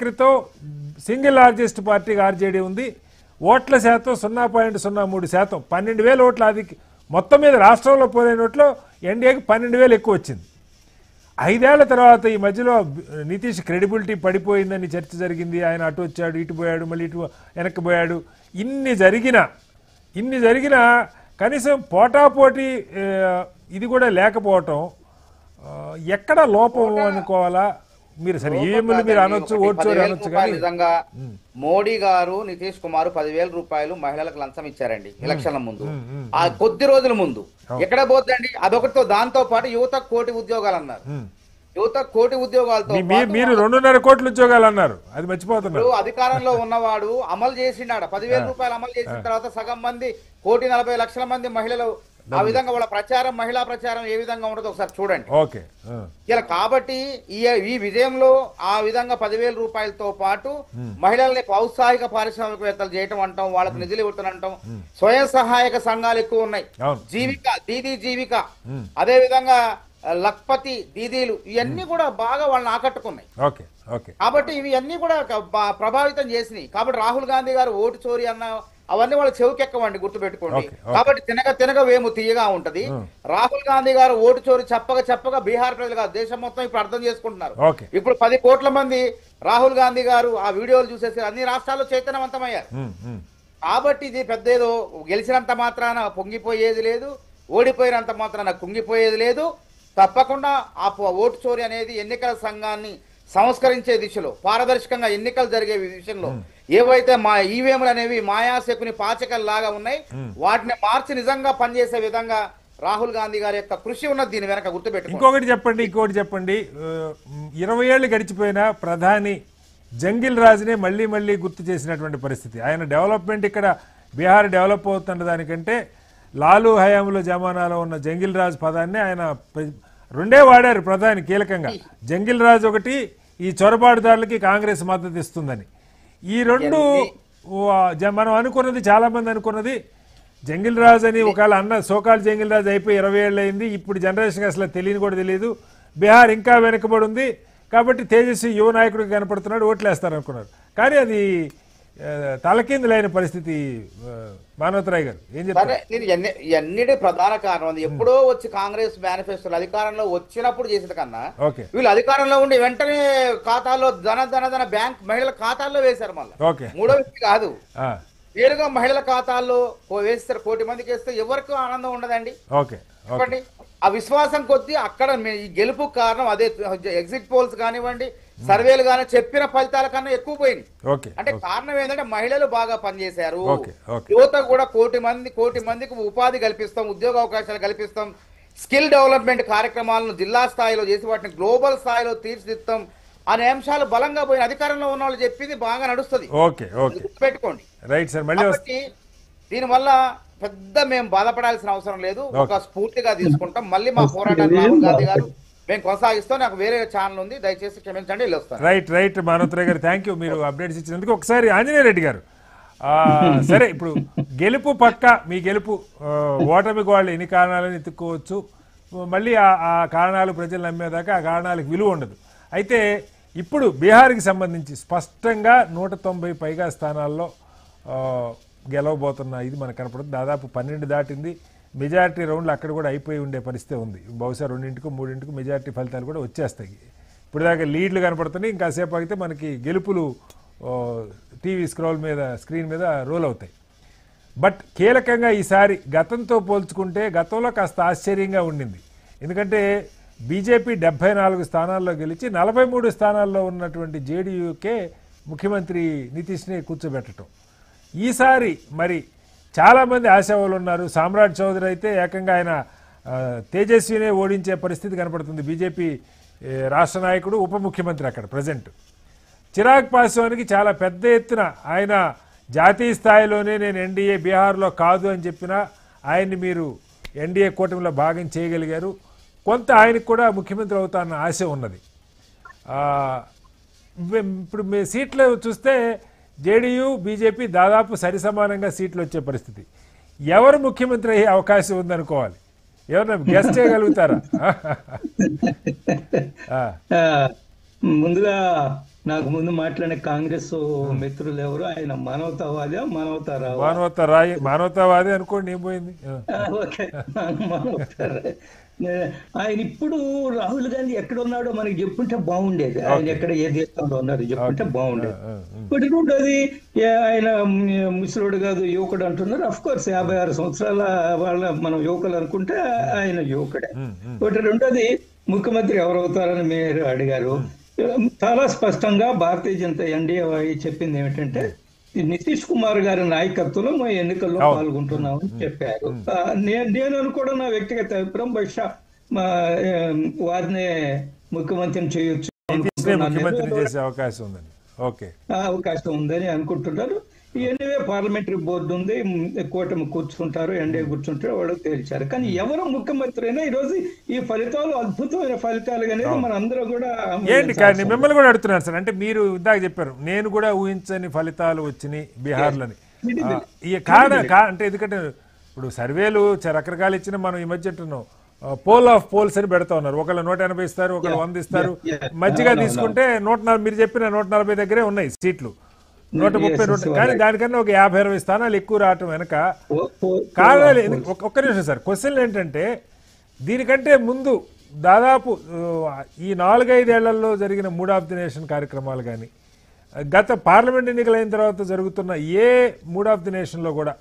క్రితం single largest పార్టీగా RJD ఉంది. ఓట్ల శాతం 0.03%, 12,000 ఓట్ల. అది మొత్తం మీద రాష్ట్రంలో పోలైన ఓట్లో ఎన్డీఏకి 12,000 ఎక్కువ వచ్చింది. 5 ఏళ్ల తర్వాత ఈ మధ్యలో నితీష్ క్రెడిబిలిటీ పడిపోయిందని చర్చ జరిగింది. ఆయన అటు వచ్చాడు, ఇటు పోయాడు, మళ్ళీ ఇటు వెనక్కి పోయాడు. ఇన్ని జరిగినా కనీసం పోటాపోటీ ఇది కూడా లేకపోవటం ఎక్కడ లోపం అనుకోవాలా? మీరు సరే ఈవీఎంలు మీరు అనొచ్చు, ఓటు చోరీ అనొచ్చు, కానీ నిజంగా మోడీ గారు నితీష్ కుమార్ 10,000 రూపాయలు మహిళలకు లంచం ఇచ్చారండి ఎలక్షన్ల ముందు. ఆ కొద్ది రోజుల ముందు ఎక్కడ పోతుందండి? అదొకటితో దాంతో పాటు యువతకు 1 కోటి ఉద్యోగాలు అన్నారు. యువతకు 1 కోటి ఉద్యోగాలతో మీరు 2.5 కోట్ల ఉద్యోగాలు అన్నారు. అది మర్చిపోతున్నారు. అధికారంలో ఉన్నవాడు అమలు చేసిండాడు. 10,000 రూపాయలు అమలు చేసిన తర్వాత సగం మంది 1,40,00,000 మంది మహిళలు ఆ విధంగా వాళ్ళ ప్రచారం, మహిళా ప్రచారం ఏ విధంగా ఉంటుందో ఒకసారి చూడండి. ఓకే. ఇలా కాబట్టి ఈ విజయంలో ఆ విధంగా 10,000 రూపాయలతో పాటు మహిళల్ని ఔత్సాహిక పారిశ్రామికవేత్తలు చేయటం అంటాం, వాళ్ళకు నిధులు ఇవ్వటం, స్వయం సహాయక సంఘాలు ఎక్కువ ఉన్నాయి. జీవిక, దీదీ జీవిక, అదే విధంగా లక్పతి దీదీలు, ఇవన్నీ కూడా బాగా వాళ్ళని ఆకట్టుకున్నాయి. కాబట్టి ఇవి అన్ని కూడా ప్రభావితం చేసినాయి. కాబట్టి రాహుల్ గాంధీ గారు ఓటు చోరీ అన్న అవన్నీ వాళ్ళ చెవికెక్కవండి, గుర్తుపెట్టుకోండి. కాబట్టి తినగ వేము తీయగా ఉంటది. రాహుల్ గాంధీ గారు ఓటు చోరీ చెప్పగా బీహార్ ప్రజలు కాదు, దేశం మొత్తం ఇప్పుడు అర్థం చేసుకుంటున్నారు. ఇప్పుడు 10 కోట్ల మంది రాహుల్ గాంధీ గారు ఆ వీడియోలు చూసేసి అన్ని రాష్ట్రాల్లో చైతన్యవంతమయ్యారు. కాబట్టి ఇది పెద్ద ఏదో గెలిచినంత మాత్రాన పొంగిపోయేది లేదు, ఓడిపోయినంత మాత్రాన కుంగిపోయేది లేదు. తప్పకుండా ఆ ఓటు చోరీ అనేది ఎన్నికల సంఘాన్ని సంస్కరించే దిశలో, పారదర్శకంగా ఎన్నికలు జరిగే విషయంలో ఏవైతే మా ఈవీఎంలు అనేవి మాయాశకుని పాచకల్లాగా ఉన్నాయి, వాటిని మార్చి నిజంగా పనిచేసే విధంగా రాహుల్ గాంధీ గారి యొక్క కృషి ఉన్నది. దీని వెనక గుర్తుపెట్టుకోండి. ఇంకొకటి చెప్పండి. 20 ఏళ్ళు గడిచిపోయినా ప్రధాని జంగిల్ రాజునే మళ్ళీ గుర్తు చేసినటువంటి పరిస్థితి. ఆయన డెవలప్మెంట్ ఇక్కడ బీహార్ డెవలప్ అవుతున్న దానికంటే లాలూ హయాంలో జమానాలో ఉన్న జంగిల్ రాజు పదాన్ని ఆయన 2 వాడారు ప్రధాని కీలకంగా. జంగిల్ రాజు ఒకటి, ఈ చొరబాటుదారులకి కాంగ్రెస్ మద్దతు ఇస్తుందని. ఈ 2 మనం అనుకున్నది, చాలా మంది అనుకున్నది జంగిల్ రాజు అని ఒకవేళ సోకాల్ జంగిల్ రాజు అయిపోయి 20 ఏళ్ళు అయింది. ఇప్పుడు జనరేషన్ అసలు తెలియని కూడా తెలియదు. బీహార్ ఇంకా వెనుకబడి ఉంది కాబట్టి తేజస్వి యువ నాయకుడికి కనపడుతున్నాడు, ఓట్లేస్తారు అనుకున్నారు. కానీ అది తలకిందులైన పరిస్థితి. మానవతరాయ్ గారు ఏం చెప్తారు? అన్నిటి ప్రధాన కారణం ఎప్పుడో వచ్చి కాంగ్రెస్ మేనిఫెస్టోలు అధికారంలో వచ్చినప్పుడు చేసేది కన్నా వీళ్ళు అధికారంలో ఉండి వెంటనే ఖాతాల్లో ధన బ్యాంక్ మహిళల ఖాతాల్లో వేశారు. మళ్ళీ 3వ వ్యక్తి కాదు, నేరుగా మహిళల ఖాతాల్లో వేస్తారు. 1 కోటి మందికి వేస్తే ఎవరికి ఆనందం ఉండదండి. చెప్పండి. ఆ విశ్వాసం కొద్దీ అక్కడ ఈ గెలుపు కారణం అదే. ఎగ్జిట్ పోల్స్ కానివ్వండి, సర్వేలు కానీ చెప్పిన ఫలితాల కన్నా ఎక్కువ పోయినాయి. అంటే కారణం ఏంటంటే మహిళలు బాగా పనిచేశారు. యువత కూడా 1 కోటి మందికి ఉపాధి కల్పిస్తాం, ఉద్యోగ అవకాశాలు కల్పిస్తాం, స్కిల్ డెవలప్మెంట్ కార్యక్రమాలను జిల్లా స్థాయిలో చేసి వాటిని గ్లోబల్ స్థాయిలో తీర్చిదిద్దాం అనే అంశాలు బలంగా పోయిన అధికారంలో ఉన్న వాళ్ళు చెప్పింది బాగా నడుస్తుంది. పెట్టుకోండి. కాబట్టి దీనివల్ల పెద్ద మేము బాధపడాల్సిన అవసరం లేదు. ఒక స్ఫూర్తిగా తీసుకుంటాం. మళ్ళీ మా పోరాటాన్ని రాహుల్ గాంధీ గారు మేము కొనసాగిస్తాం. నాకు వేరే ఛానల్ ఉంది, దయచేసి క్షమించండి, వెళ్ళొస్తాను. రైట్ మానవతరాయ్ గారు, థ్యాంక్ యూ మీరు అప్డేట్స్ ఇచ్చినందుకు. ఒకసారి ఆంజనేయ రెడ్డి గారు, సరే ఇప్పుడు గెలుపు పక్క, మీ గెలుపు ఓటమికి వాళ్ళు ఎన్ని కారణాలను ఎత్తుక్కోవచ్చు, మళ్ళీ ఆ కారణాలు ప్రజలు నమ్మేదాకా ఆ కారణాలకు విలువ ఉండదు. అయితే ఇప్పుడు బీహార్కి సంబంధించి స్పష్టంగా 190 పైగా స్థానాల్లో గెలవబోతున్న ఇది మనకు కనపడుతుంది. దాదాపు 12 దాటింది. మెజారిటీ రౌండ్లు అక్కడ కూడా అయిపోయి ఉండే పరిస్థితి ఉంది. బహుశా 2-3 మెజారిటీ ఫలితాలు కూడా వచ్చేస్తాయి. ఇప్పుడు దాకా లీడ్లు కనపడుతున్నాయి. ఇంకాసేపు అయితే మనకి గెలుపులు టీవీ స్క్రీన్ మీద రోల్ అవుతాయి. బట్ కీలకంగా ఈసారి గతంతో పోల్చుకుంటే గతంలో కాస్త ఆశ్చర్యంగా ఉండింది. ఎందుకంటే బీజేపీ 74 స్థానాల్లో గెలిచి 43 స్థానాల్లో ఉన్నటువంటి జేడీయూకే ముఖ్యమంత్రి నితీష్ని కూర్చోబెట్టడం. ఈసారి మరి చాలామంది ఆశావాళ్ళు ఉన్నారు. సామ్రాట్ చౌదరి అయితే ఏకంగా ఆయన తేజస్వినే ఓడించే పరిస్థితి కనపడుతుంది. బీజేపీ రాష్ట్ర నాయకుడు, ఉప ముఖ్యమంత్రి అక్కడ ప్రజెంట్. చిరాగ్ పాస్వాన్కి చాలా పెద్ద ఎత్తున ఆయన జాతీయ స్థాయిలోనే నేను ఎన్డీఏ బీహార్లో కాదు అని చెప్పినా ఆయన్ని మీరు ఎన్డీఏ కూటమిలో భాగం చేయగలిగారు. కొంత ఆయనకు కూడా ముఖ్యమంత్రి అవుతాన్న ఆశ ఉన్నది. ఇప్పుడు మీ సీట్లు చూస్తే జేడీయూ బీజేపీ దాదాపు సరిసమానంగా సీట్లు వచ్చే పరిస్థితి. ఎవరు ముఖ్యమంత్రి అయ్యే అవకాశం ఉందనుకోవాలి? ఎవరన్నా గెస్ట్ చేయగలుగుతారా? ముందుగా నాకు ముందు మాట్లాడిన కాంగ్రెస్ మిత్రులు ఎవరు, ఆయన మానవతావాదా మానవతారావా? మానవతావాది అనుకోండి, ఏం పోయింది. ఓకే, మానవతారా. ఆయన ఇప్పుడు రాహుల్ గాంధీ ఎక్కడ ఉన్నాడో మనకి చెప్పుంటే బాగుండేది. ఆయన ఎక్కడ ఏ దేశంలో ఉన్నారో చెప్పుంటే బాగుండేది. ఇప్పుడు రెండోది, ఆయన ముసలోడు కాదు యువకుడు అంటున్నారు. అఫ్ కోర్స్ 56 సంవత్సరాల వాళ్ళ మనం యువకులు అనుకుంటే ఆయన యువకుడే. ఒకటి. రెండోది, ముఖ్యమంత్రి ఎవరవుతారని మీరు అడిగారు. చాలా స్పష్టంగా భారతీయ జనతా ఎన్డీఏ చెప్పింది ఏమిటంటే, నితీష్ కుమార్ గారి నాయకత్వంలో మా ఎన్నికల్లో పాల్గొంటున్నామని చెప్పారు. నేను అనుకోవడం నా వ్యక్తిగత అభిప్రాయం, బహుశా వారినే ముఖ్యమంత్రిని చేయొచ్చు, ముఖ్యమంత్రి చేసే అవకాశం ఉందని అవకాశం ఉందని అనుకుంటున్నారు. ఎనివే పార్లమెంటరీ బోర్డు ఉంది, కూటమి కూర్చుంటారు, ఎన్డీఏ కూర్చుంటారు, వాళ్ళు తేల్చారు. కానీ ఎవరు ముఖ్యమంత్రి అయినా ఈ రోజు ఈ ఫలితాలు అద్భుతమైన ఫలితాలు అనేది మన అందరూ కూడా ఏంటి. కానీ మిమ్మల్ని కూడా అడుగుతున్నాను సార్, అంటే మీరు ఇందాక చెప్పారు నేను కూడా ఊహించని ఫలితాలు వచ్చినాయి బీహార్లని. అంటే ఎందుకంటే ఇప్పుడు సర్వేలు రకరకాలు ఇచ్చిన మనం ఈ మధ్య అంటున్నాం పోల్ ఆఫ్ పోల్స్ అని పెడతా ఉన్నారు. ఒకళ్ళు 180 ఇస్తారు, ఒకళ్ళు 100 ఇస్తారు. మధ్యగా తీసుకుంటే మీరు చెప్పిన 140 దగ్గరే ఉన్నాయి సీట్లు, 130. కానీ దానికన్నా ఒక 50-60 స్థానాలు ఎక్కువ రావటం వెనక కారణాలు ఒక్క నిమిషం సార్. క్వశ్చన్ ఏంటంటే, దీనికంటే ముందు దాదాపు ఈ 4-5 ఏళ్లలో జరిగిన మూడ్ ఆఫ్ ది నేషన్ కార్యక్రమాలు కానీ, గత పార్లమెంట్ ఎన్నికలైన తర్వాత జరుగుతున్న ఏ మూడ్ ఆఫ్ ది నేషన్లో కూడా